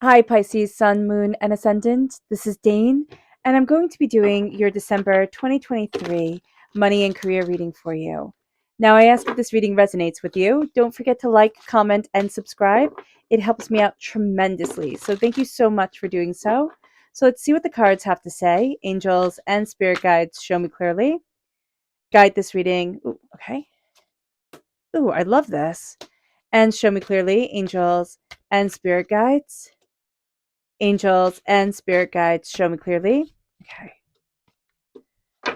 Hi, Pisces, Sun, Moon, and Ascendant. This is Dane, and I'm going to be doing your December 2023 money and career reading for you. Now, I ask if this reading resonates with you. Don't forget to like, comment, and subscribe. It helps me out tremendously. So, thank you so much for doing so. So, let's see what the cards have to say. Angels and spirit guides, show me clearly. Guide this reading. Ooh, okay. Ooh, I love this. And show me clearly, angels and spirit guides. Angels and spirit guides, show me clearly. Okay.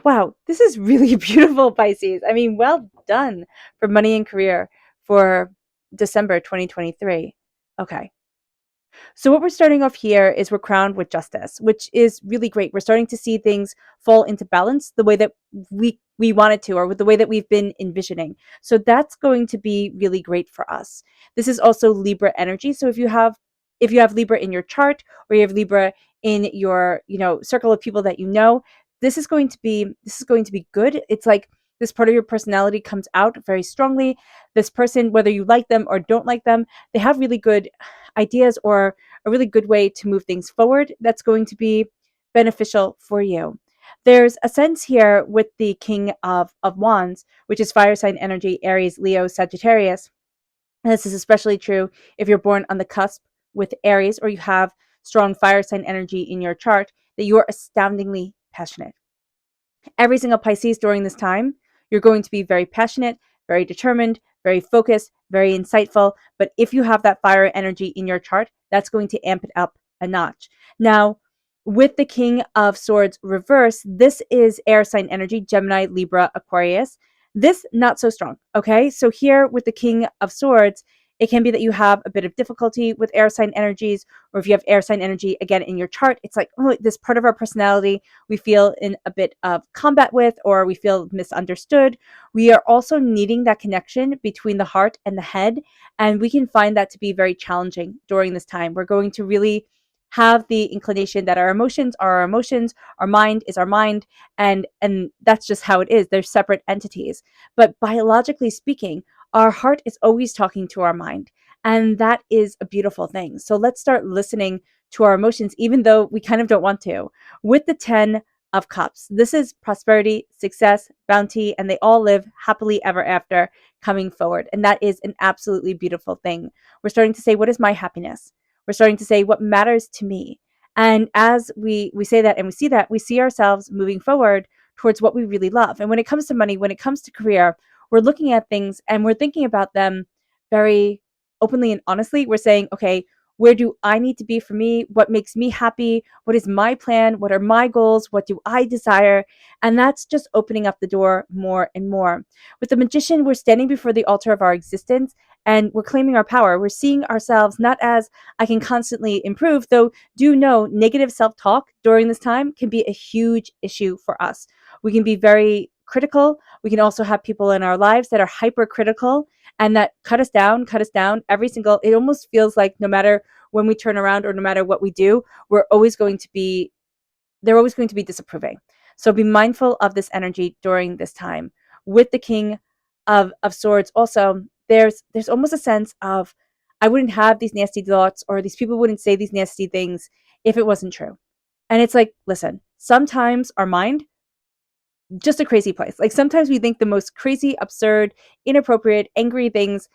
Wow, this is really beautiful, Pisces. I mean, well done for money and career for December 2023. Okay. So what we're starting off here is we're crowned with justice, which is really great. We're starting to see things fall into balance the way that we wanted to, or with the way that we've been envisioning. So that's going to be really great for us. This is also Libra energy. So if you have Libra in your chart, or you have Libra in your circle of people that you know, this is going to be good. It's like this part of your personality comes out very strongly. This person, whether you like them or don't like them, they have really good ideas or a really good way to move things forward that's going to be beneficial for you. There's a sense here with the King of Wands, which is fire sign energy, Aries, Leo, Sagittarius. And this is especially true if you're born on the cusp with Aries, or you have strong fire sign energy in your chart, that you are astoundingly passionate. Every single Pisces during this time, you're going to be very passionate, very determined, very focused, very insightful. But if you have that fire energy in your chart, that's going to amp it up a notch. Now, with the King of Swords reverse, this is air sign energy, Gemini, Libra, Aquarius. This not so strong. Okay. So here with the King of Swords, it can be that you have a bit of difficulty with air sign energies, or if you have air sign energy again in your chart, it's like, oh, this part of our personality we feel in a bit of combat with, or we feel misunderstood. We are also needing that connection between the heart and the head, and we can find that to be very challenging during this time. We're going to really have the inclination that our emotions are our emotions, our mind is our mind, and that's just how it is. They're separate entities. But biologically speaking, our heart is always talking to our mind, and that is a beautiful thing. So let's start listening to our emotions, even though we kind of don't want to. With the 10 of Cups, this is prosperity, success, bounty, and they all live happily ever after coming forward. And that is an absolutely beautiful thing. We're starting to say, what is my happiness? We're starting to say, what matters to me? And as we say that and we see that, we see ourselves moving forward towards what we really love. And when it comes to money, when it comes to career, we're looking at things and we're thinking about them very openly and honestly. We're saying, okay, where do I need to be for me? What makes me happy? What is my plan? What are my goals? What do I desire? And that's just opening up the door more and more. With the Magician, we're standing before the altar of our existence and we're claiming our power. We're seeing ourselves not as I can constantly improve, though do know negative self-talk during this time can be a huge issue for us. We can be very critical. We can also have people in our lives that are hypercritical and that cut us down every single, it almost feels like no matter when we turn around or no matter what we do, they're always going to be disapproving. So be mindful of this energy during this time. With the King of Swords, also, there's almost a sense of I wouldn't have these nasty thoughts, or these people wouldn't say these nasty things if it wasn't true. And it's like, listen, sometimes our mind, just a crazy place. Like sometimes we think the most crazy, absurd, inappropriate, angry things,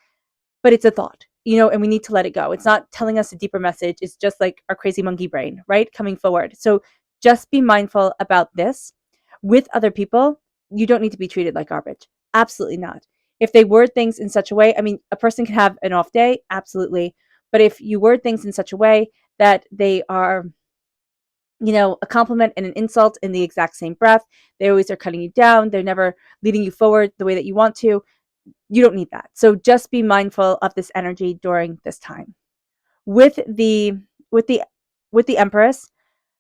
but it's a thought, and we need to let it go. It's not telling us a deeper message. It's just like our crazy monkey brain, right? Coming forward. So just be mindful about this. With other people, you don't need to be treated like garbage. Absolutely not. If they word things in such a way, I mean, a person can have an off day, absolutely. But if you word things in such a way that they are a compliment and an insult in the exact same breath, they always are cutting you down, they're never leading you forward the way that you want to, you don't need that. So just be mindful of this energy during this time. With the with the with the Empress,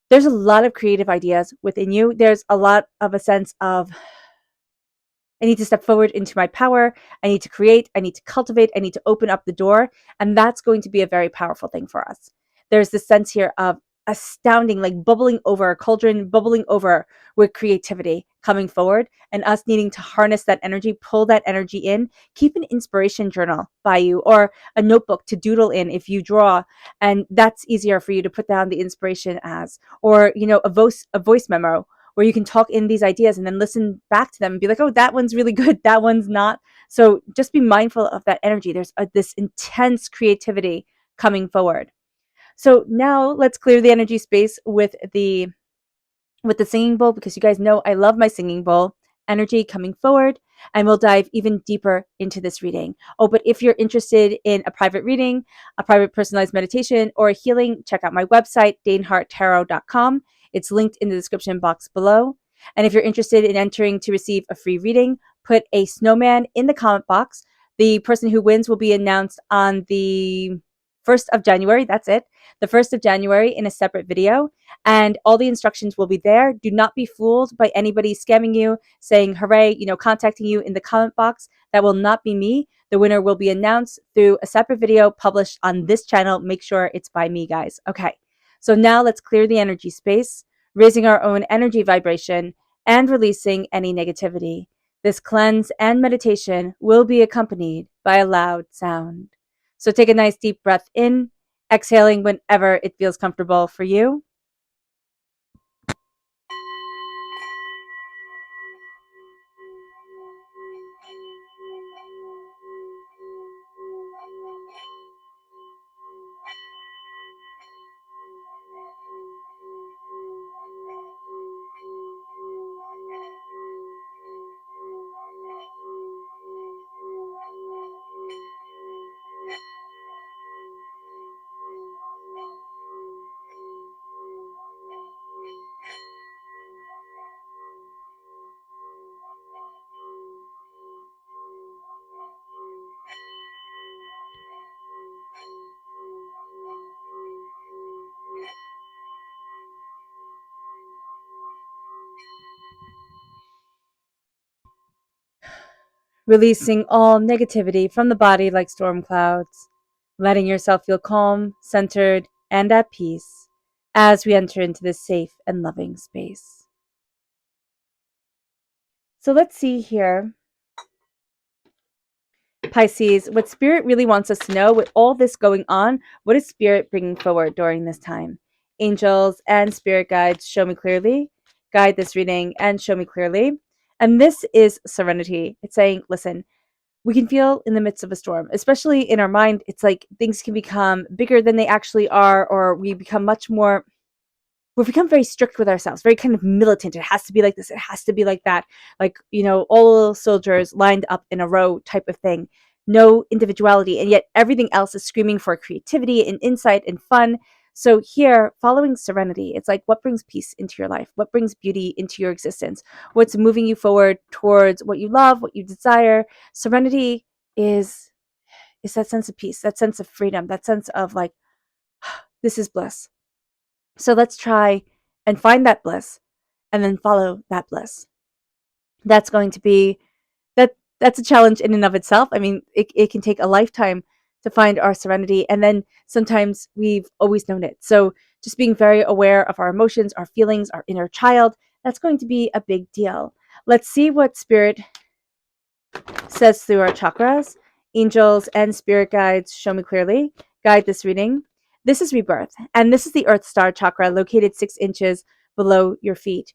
there's a lot of creative ideas within you. There's a lot of a sense of I need to step forward into my power. I need to create. I need to cultivate. I need to open up the door. And that's going to be a very powerful thing for us. There's this sense here of astounding, like bubbling over, a cauldron bubbling over with creativity coming forward and us needing to harness that energy, pull that energy in. Keep an inspiration journal by you or a notebook to doodle in if you draw, and that's easier for you to put down the inspiration as, or a voice memo where you can talk in these ideas and then listen back to them and be like, oh, that one's really good, that one's not. So just be mindful of that energy. There's this intense creativity coming forward. So now let's clear the energy space with the singing bowl, because you guys know I love my singing bowl energy coming forward, and we'll dive even deeper into this reading. Oh, but if you're interested in a private reading, a private personalized meditation, or a healing, check out my website, daneharttarot.com. It's linked in the description box below. And if you're interested in entering to receive a free reading, put a snowman in the comment box. The person who wins will be announced on the 1st of January. That's it. The 1st of January in a separate video. And all the instructions will be there. Do not be fooled by anybody scamming you, saying, hooray, contacting you in the comment box. That will not be me. The winner will be announced through a separate video published on this channel. Make sure it's by me, guys. Okay. So now let's clear the energy space, raising our own energy vibration and releasing any negativity. This cleanse and meditation will be accompanied by a loud sound. So take a nice deep breath in, exhaling whenever it feels comfortable for you. Releasing all negativity from the body like storm clouds, letting yourself feel calm, centered, and at peace as we enter into this safe and loving space. So let's see here, Pisces, what Spirit really wants us to know with all this going on. What is Spirit bringing forward during this time? Angels and Spirit guides, show me clearly. Guide this reading and show me clearly. And this is serenity. It's saying, listen, we can feel in the midst of a storm, especially in our mind. It's like things can become bigger than they actually are, or we become we've become very strict with ourselves, very kind of militant. It has to be like this, it has to be like that. Like, all soldiers lined up in a row type of thing. No individuality, and yet everything else is screaming for creativity and insight and fun. So here, following serenity, it's like, what brings peace into your life? What brings beauty into your existence? What's moving you forward towards what you love, what you desire? Serenity is that sense of peace, that sense of freedom, that sense of like, this is bliss. So let's try and find that bliss and then follow that bliss. That's going to be that's a challenge in and of itself. I mean, it can take a lifetime to find our serenity, and then sometimes we've always known it. So just being very aware of our emotions, our feelings, our inner child, that's going to be a big deal. Let's see what Spirit says through our chakras. Angels and Spirit guides, show me clearly. Guide this reading. This is rebirth, and this is the Earth Star chakra located 6 inches below your feet.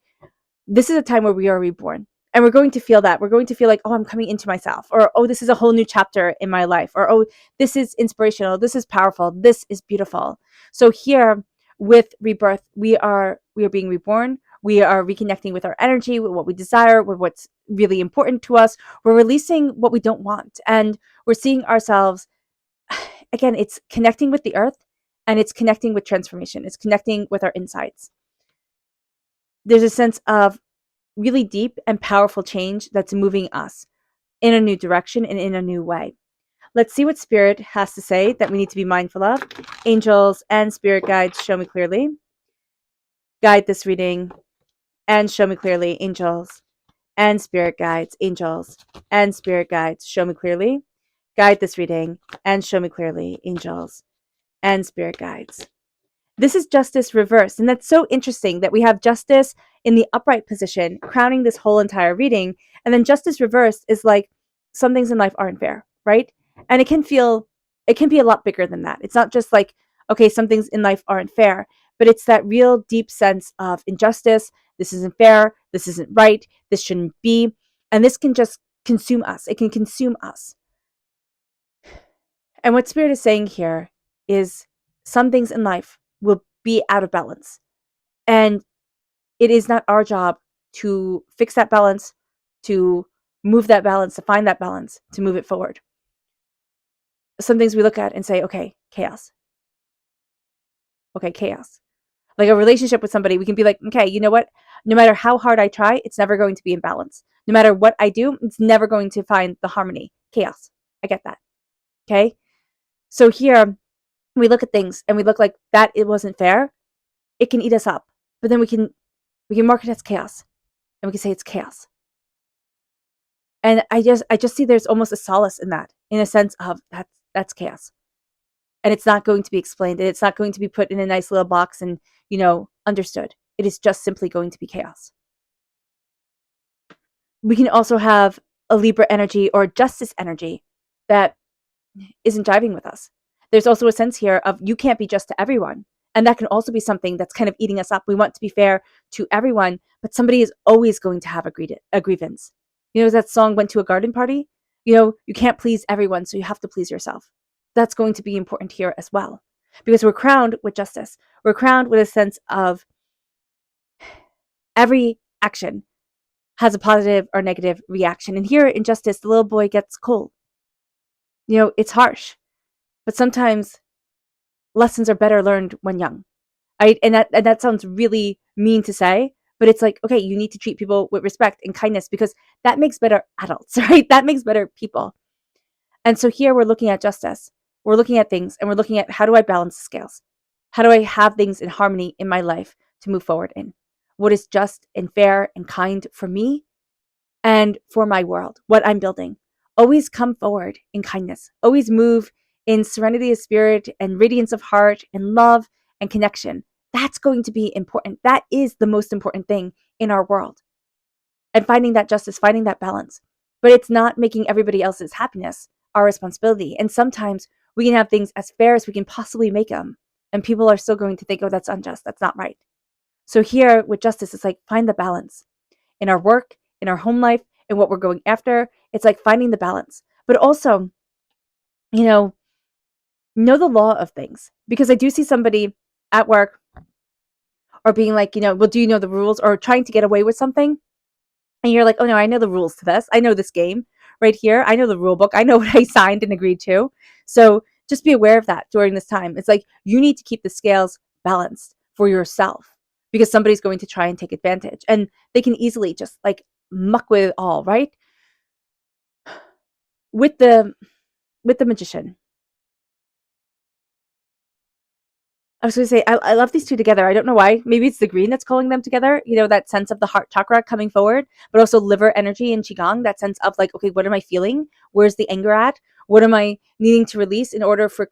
This is a time where we are reborn. And we're going to feel that. We're going to feel like, oh, I'm coming into myself. Or, oh, this is a whole new chapter in my life. Or, oh, this is inspirational. This is powerful. This is beautiful. So here with rebirth, we are being reborn. We are reconnecting with our energy, with what we desire, with what's really important to us. We're releasing what we don't want. And we're seeing ourselves, again, it's connecting with the earth, and it's connecting with transformation. It's connecting with our insides. There's a sense of really deep and powerful change that's moving us in a new direction and in a new way. Let's see what Spirit has to say that we need to be mindful of. Angels and Spirit guides, show me clearly. Guide this reading and show me clearly. Angels and Spirit guides, angels and Spirit guides, show me clearly. Guide this reading and show me clearly. Angels and Spirit guides. This is justice reversed. And that's so interesting that we have justice in the upright position, crowning this whole entire reading. And then justice reversed is like some things in life aren't fair, right? And it can be a lot bigger than that. It's not just like, okay, some things in life aren't fair, but it's that real deep sense of injustice. This isn't fair. This isn't right. This shouldn't be. And this can just consume us. It can consume us. And what Spirit is saying here is some things in life will be out of balance. And it is not our job to fix that balance, to move that balance, to find that balance, to move it forward. Some things we look at and say, okay, chaos. Okay, chaos. Like a relationship with somebody, we can be like, okay, you know what? No matter how hard I try, it's never going to be in balance. No matter what I do, it's never going to find the harmony. Chaos. I get that. Okay? So here, we look at things and we look like that it wasn't fair. It can eat us up. But then we can mark it as chaos. And we can say it's chaos. And I just see there's almost a solace in that, in a sense of that's chaos. And it's not going to be explained. And it's not going to be put in a nice little box and, understood. It is just simply going to be chaos. We can also have a Libra energy or justice energy that isn't jiving with us. There's also a sense here of you can't be just to everyone. And that can also be something that's kind of eating us up. We want to be fair to everyone, but somebody is always going to have a grievance. That song, Went to a Garden Party? You can't please everyone, so you have to please yourself. That's going to be important here as well. Because we're crowned with justice. We're crowned with a sense of every action has a positive or negative reaction. And here in justice, the little boy gets cold. It's harsh. But sometimes lessons are better learned when young. Right? And that sounds really mean to say, but it's like, okay, you need to treat people with respect and kindness because that makes better adults, right? That makes better people. And so here we're looking at justice. We're looking at things and we're looking at how do I balance the scales? How do I have things in harmony in my life to move forward in? What is just and fair and kind for me and for my world, what I'm building? Always come forward in kindness. Always move in serenity of spirit and radiance of heart and love and connection. That's going to be important. That is the most important thing in our world. And finding that justice, finding that balance. But it's not making everybody else's happiness our responsibility. And sometimes we can have things as fair as we can possibly make them. And people are still going to think, oh, that's unjust. That's not right. So here with justice, it's like find the balance in our work, in our home life, and what we're going after. It's like finding the balance. But also, know the law of things. Because I do see somebody at work or being like, well, do you know the rules? Or trying to get away with something. And you're like, oh no, I know the rules to this. I know this game right here. I know the rule book. I know what I signed and agreed to. So just be aware of that during this time. It's like you need to keep the scales balanced for yourself because somebody's going to try and take advantage. And they can easily just like muck with it all, right? With the magician. I was going to say, I love these two together. I don't know why. Maybe it's the green that's calling them together. That sense of the heart chakra coming forward, but also liver energy and qigong. That sense of like, okay, what am I feeling? Where's the anger at? What am I needing to release in order for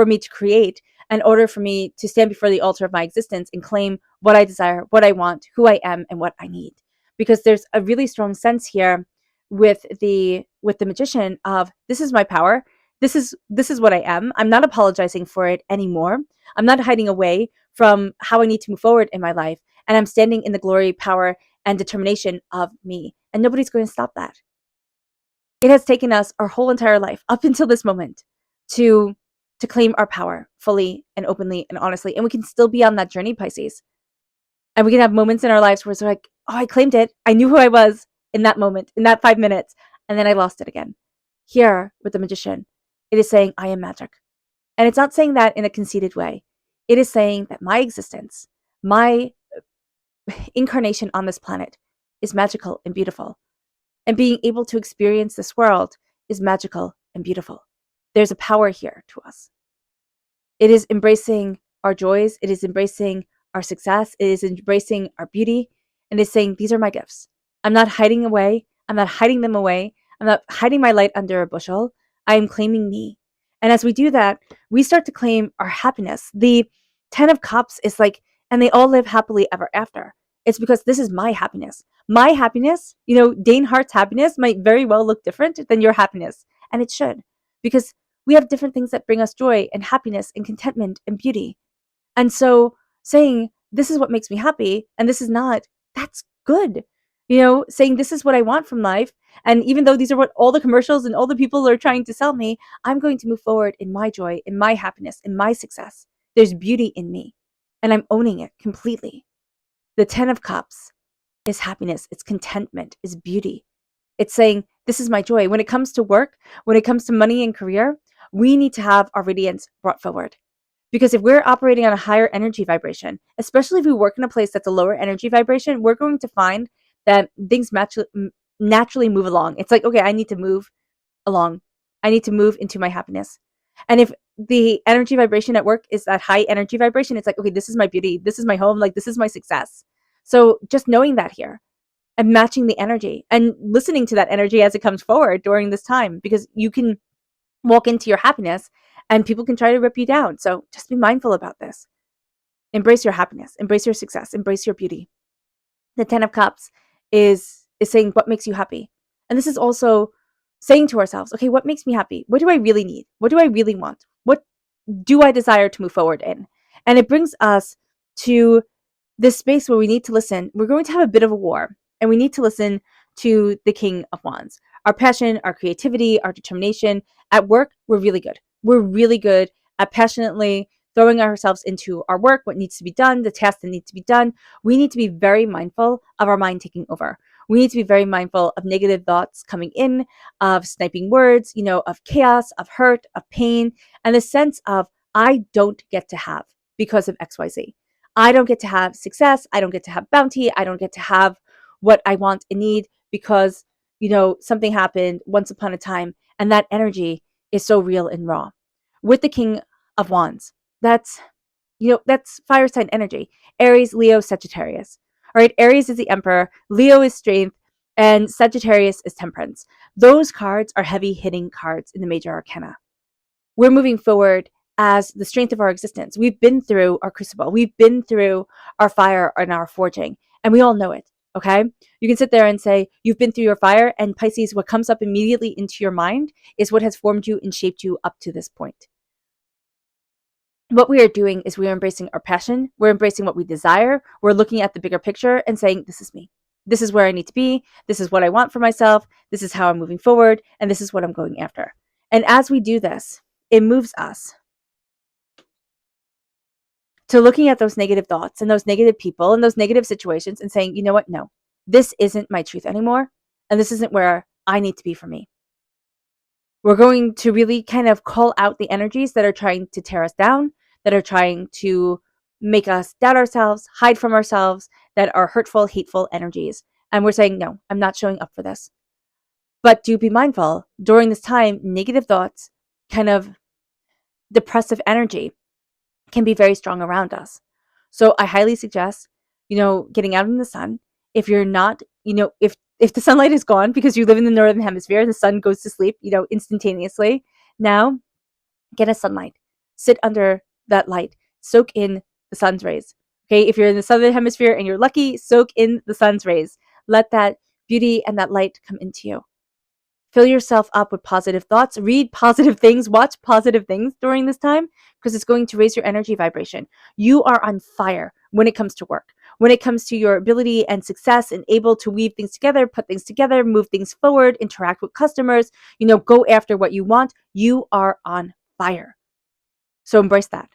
me to create, in order for me to stand before the altar of my existence and claim what I desire, what I want, who I am, and what I need? Because there's a really strong sense here with the magician of this is my power. This is what I am. I'm not apologizing for it anymore. I'm not hiding away from how I need to move forward in my life. And I'm standing in the glory, power, and determination of me. And nobody's going to stop that. It has taken us our whole entire life up until this moment to claim our power fully and openly and honestly. And we can still be on that journey, Pisces. And we can have moments in our lives where it's like, oh, I claimed it. I knew who I was in that moment, in that 5 minutes. And then I lost it again. Here with the magician, it is saying, I am magic. And it's not saying that in a conceited way. It is saying that my existence, my incarnation on this planet is magical and beautiful. And being able to experience this world is magical and beautiful. There's a power here to us. It is embracing our joys. It is embracing our success. It is embracing our beauty. And it's saying, these are my gifts. I'm not hiding away. I'm not hiding them away. I'm not hiding my light under a bushel. I am claiming me. And as we do that, we start to claim our happiness. The Ten of Cups is like, and they all live happily ever after. It's because this is my happiness. My happiness, Dane Hart's happiness might very well look different than your happiness. And it should, because we have different things that bring us joy and happiness and contentment and beauty. And so saying, this is what makes me happy, and this is not, that's good. Saying this is what I want from life. And even though these are what all the commercials and all the people are trying to sell me, I'm going to move forward in my joy, in my happiness, in my success. There's beauty in me, and I'm owning it completely. The 10 of Cups is happiness, it's contentment, it's beauty. It's saying, this is my joy. When it comes to work, when it comes to money and career, we need to have our radiance brought forward. Because if we're operating on a higher energy vibration, especially if we work in a place that's a lower energy vibration, we're going to find that things naturally move along. It's like, okay, I need to move along. I need to move into my happiness. And if the energy vibration at work is that high energy vibration, it's like, okay, this is my beauty. This is my home. Like, this is my success. So just knowing that here and matching the energy and listening to that energy as it comes forward during this time, because you can walk into your happiness and people can try to rip you down. So just be mindful about this. Embrace your happiness, embrace your success, embrace your beauty. The 10 of Cups is saying what makes you happy. And this is also saying to ourselves, okay, what makes me happy? What do I really need? What do I really want? What do I desire to move forward in? And it brings us to this space where we need to listen. We're going to have a bit of a war, and we need to listen to the King of Wands. Our passion, our creativity, our determination. At work, we're really good. We're really good at passionately throwing ourselves into our work, what needs to be done, the tasks that need to be done. We need to be very mindful of our mind taking over. We need to be very mindful of negative thoughts coming in, of sniping words, of chaos, of hurt, of pain, and the sense of, I don't get to have because of XYZ. I don't get to have success. I don't get to have bounty. I don't get to have what I want and need because, something happened once upon a time. And that energy is so real and raw. With the King of Wands, that's fire sign energy. Aries, Leo, Sagittarius. All right, Aries is the Emperor, Leo is strength, and Sagittarius is temperance. Those cards are heavy hitting cards in the major arcana. We're moving forward as the strength of our existence. We've been through our crucible. We've been through our fire and our forging, and we all know it. Okay. You can sit there and say, you've been through your fire, and Pisces, what comes up immediately into your mind is what has formed you and shaped you up to this point. What we are doing is we are embracing our passion. We're embracing what we desire. We're looking at the bigger picture and saying, this is me. This is where I need to be. This is what I want for myself. This is how I'm moving forward. And this is what I'm going after. And as we do this, it moves us to looking at those negative thoughts and those negative people and those negative situations and saying, you know what? No, this isn't my truth anymore. And this isn't where I need to be for me. We're going to really kind of call out the energies that are trying to tear us down, that are trying to make us doubt ourselves, hide from ourselves, that are hurtful, hateful energies. And we're saying, no, I'm not showing up for this. But do be mindful during this time, negative thoughts, kind of depressive energy can be very strong around us. So I highly suggest, getting out in the sun. If you're not, if the sunlight is gone because you live in the northern hemisphere, the sun goes to sleep, instantaneously. Now, get a sunlight. Sit under that light. Soak in the sun's rays. Okay, if you're in the southern hemisphere and you're lucky, soak in the sun's rays. Let that beauty and that light come into you. Fill yourself up with positive thoughts. Read positive things. Watch positive things during this time because it's going to raise your energy vibration. You are on fire when it comes to work, when it comes to your ability and success and able to weave things together, put things together, move things forward, interact with customers, go after what you want. You are on fire. So embrace that.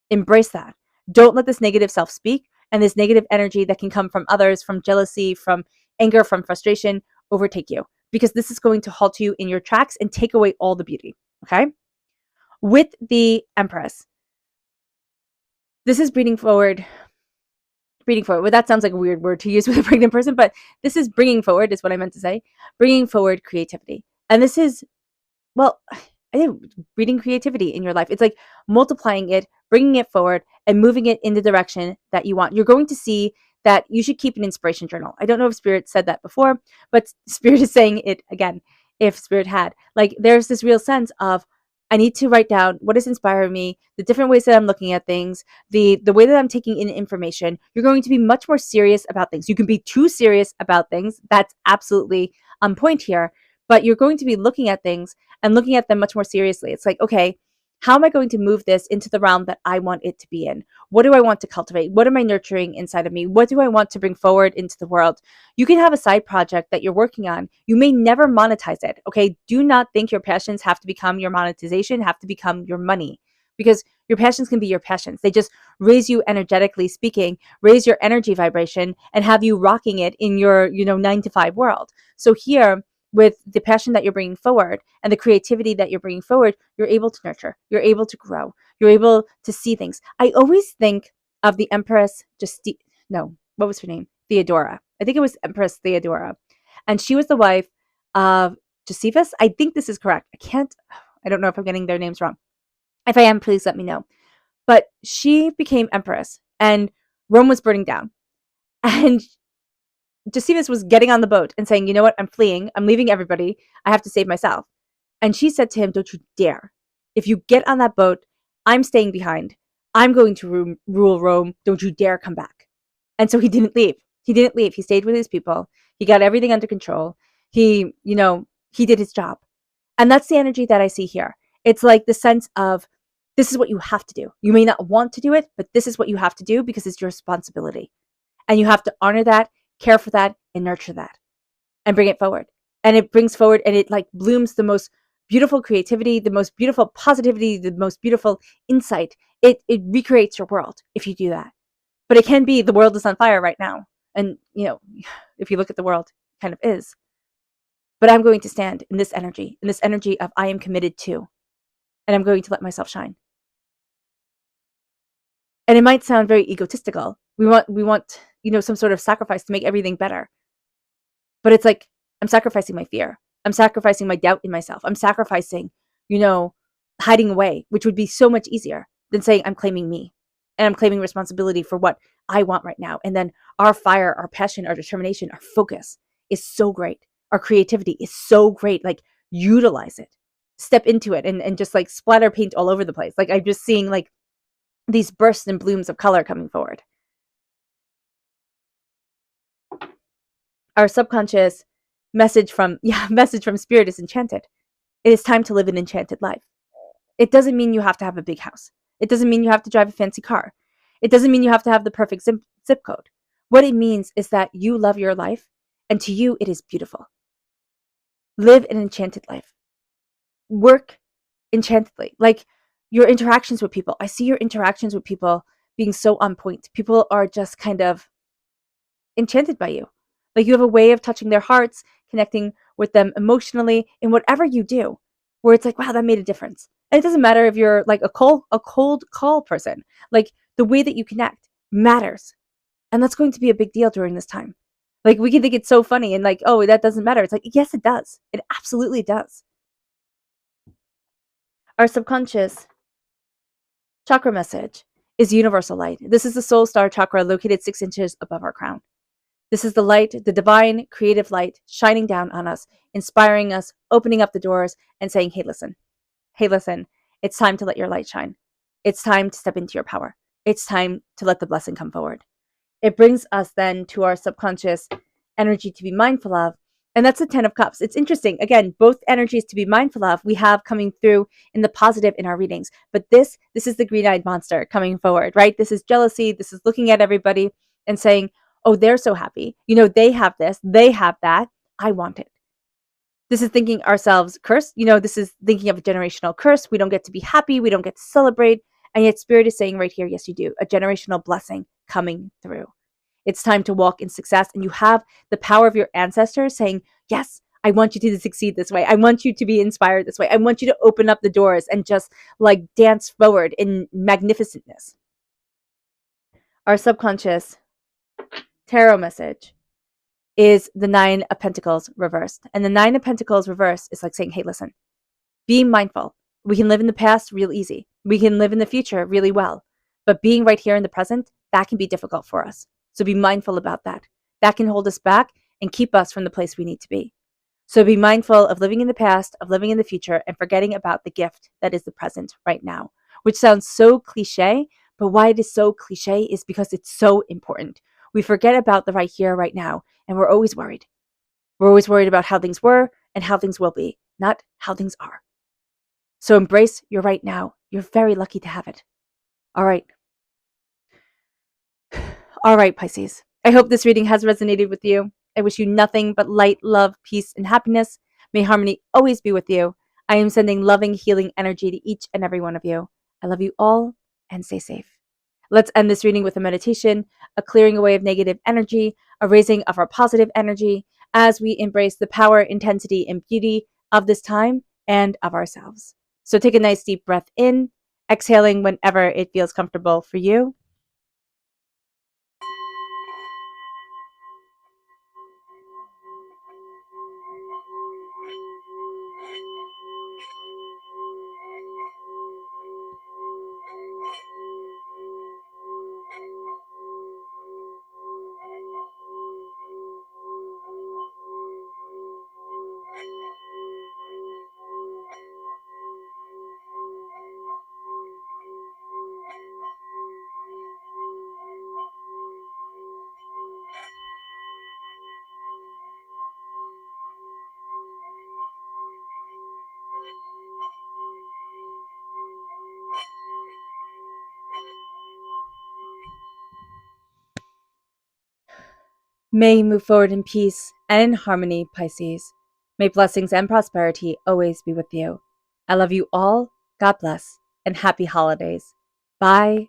Embrace that. Don't let this negative self speak and this negative energy that can come from others, from jealousy, from anger, from frustration, overtake you. Because this is going to halt you in your tracks and take away all the beauty, okay? With the Empress, this is bringing forward. Well, that sounds like a weird word to use with a pregnant person, but this is bringing forward, is what I meant to say. Bringing forward creativity. And this is, well, I think breeding creativity in your life. It's like multiplying it, bringing it forward, and moving it in the direction that you want. You're going to see that you should keep an inspiration journal. I don't know if Spirit said that before, but Spirit is saying it again, if Spirit had. Like, there's this real sense of, I need to write down what is inspiring me, the different ways that I'm looking at things, the way that I'm taking in information. You're going to be much more serious about things. You can be too serious about things. That's absolutely on point here. But you're going to be looking at things and looking at them much more seriously. It's like, okay, how am I going to move this into the realm that I want it to be in? What do I want to cultivate? What am I nurturing inside of me? What do I want to bring forward into the world? You can have a side project that you're working on. You may never monetize it. Okay. Do not think your passions have to become your monetization, have to become your money, because your passions can be your passions. They just raise you energetically speaking, raise your energy vibration, and have you rocking it in your, 9 to 5 world. So here, with the passion that you're bringing forward and the creativity that you're bringing forward, you're able to nurture, you're able to grow, you're able to see things. I always think of the Empress, no, what was her name? Theodora. I think it was Empress Theodora. And she was the wife of Josephus. I think this is correct. I don't know if I'm getting their names wrong. If I am, please let me know. But she became empress and Rome was burning down. And Josephus was getting on the boat and saying, you know what, I'm fleeing. I'm leaving everybody. I have to save myself. And she said to him, don't you dare. If you get on that boat, I'm staying behind. I'm going to rule Rome. Don't you dare come back. And so he didn't leave. He didn't leave. He stayed with his people. He got everything under control. He did his job. And that's the energy that I see here. It's like the sense of this is what you have to do. You may not want to do it, but this is what you have to do because it's your responsibility. And you have to honor that, care for that, and nurture that and bring it forward. And it brings forward and it like blooms the most beautiful creativity, the most beautiful positivity, the most beautiful insight. It recreates your world if you do that. But it can be the world is on fire right now. And, if you look at the world, it kind of is. But I'm going to stand in this energy of I am committed to, and I'm going to let myself shine. And it might sound very egotistical. We want, some sort of sacrifice to make everything better. But it's like, I'm sacrificing my fear. I'm sacrificing my doubt in myself. I'm sacrificing, hiding away, which would be so much easier than saying I'm claiming me and I'm claiming responsibility for what I want right now. And then our fire, our passion, our determination, our focus is so great. Our creativity is so great. Like, utilize it, step into it, and just like splatter paint all over the place. Like, I'm just seeing like these bursts and blooms of color coming forward. Our subconscious message from spirit is enchanted. It is time to live an enchanted life. It doesn't mean you have to have a big house. It doesn't mean you have to drive a fancy car. It doesn't mean you have to have the perfect zip code. What it means is that you love your life, and to you it is beautiful. Live an enchanted life. Work enchantedly. Like, your interactions with people. I see your interactions with people being so on point. People are just kind of enchanted by you. Like, you have a way of touching their hearts, connecting with them emotionally in whatever you do, where it's like, wow, that made a difference. And it doesn't matter if you're like a cold call person. Like, the way that you connect matters. And that's going to be a big deal during this time. Like, we can think it's so funny and like, oh, that doesn't matter. It's like, yes, it does. It absolutely does. Our subconscious chakra message is universal light. This is the soul star chakra located 6 inches above our crown. This is the light, the divine creative light shining down on us, inspiring us, opening up the doors and saying, hey, listen, it's time to let your light shine. It's time to step into your power. It's time to let the blessing come forward. It brings us then to our subconscious energy to be mindful of. And that's the 10 of Cups. It's interesting. Again, both energies to be mindful of, we have coming through in the positive in our readings. But this is the green-eyed monster coming forward, right? This is jealousy. This is looking at everybody and saying, oh, they're so happy. They have this, they have that. I want it. This is thinking ourselves cursed. This is thinking of a generational curse. We don't get to be happy. We don't get to celebrate. And yet Spirit is saying right here, yes, you do. A generational blessing coming through. It's time to walk in success. And you have the power of your ancestors saying, yes, I want you to succeed this way. I want you to be inspired this way. I want you to open up the doors and just like dance forward in magnificentness. Our subconscious tarot message is the 9 of Pentacles reversed. And the 9 of Pentacles reversed is like saying, hey, listen, be mindful. We can live in the past real easy. We can live in the future really well. But being right here in the present, that can be difficult for us. So be mindful about that. That can hold us back and keep us from the place we need to be. So be mindful of living in the past, of living in the future, and forgetting about the gift that is the present right now, which sounds so cliche, but why it is so cliche is because it's so important. We forget about the right here, right now, and we're always worried. We're always worried about how things were and how things will be, not how things are. So embrace your right now. You're very lucky to have it. All right. All right, Pisces. I hope this reading has resonated with you. I wish you nothing but light, love, peace, and happiness. May harmony always be with you. I am sending loving, healing energy to each and every one of you. I love you all and stay safe. Let's end this reading with a meditation, a clearing away of negative energy, a raising of our positive energy as we embrace the power, intensity, and beauty of this time and of ourselves. So take a nice deep breath in, exhaling whenever it feels comfortable for you. May you move forward in peace and in harmony, Pisces. May blessings and prosperity always be with you. I love you all. God bless and happy holidays. Bye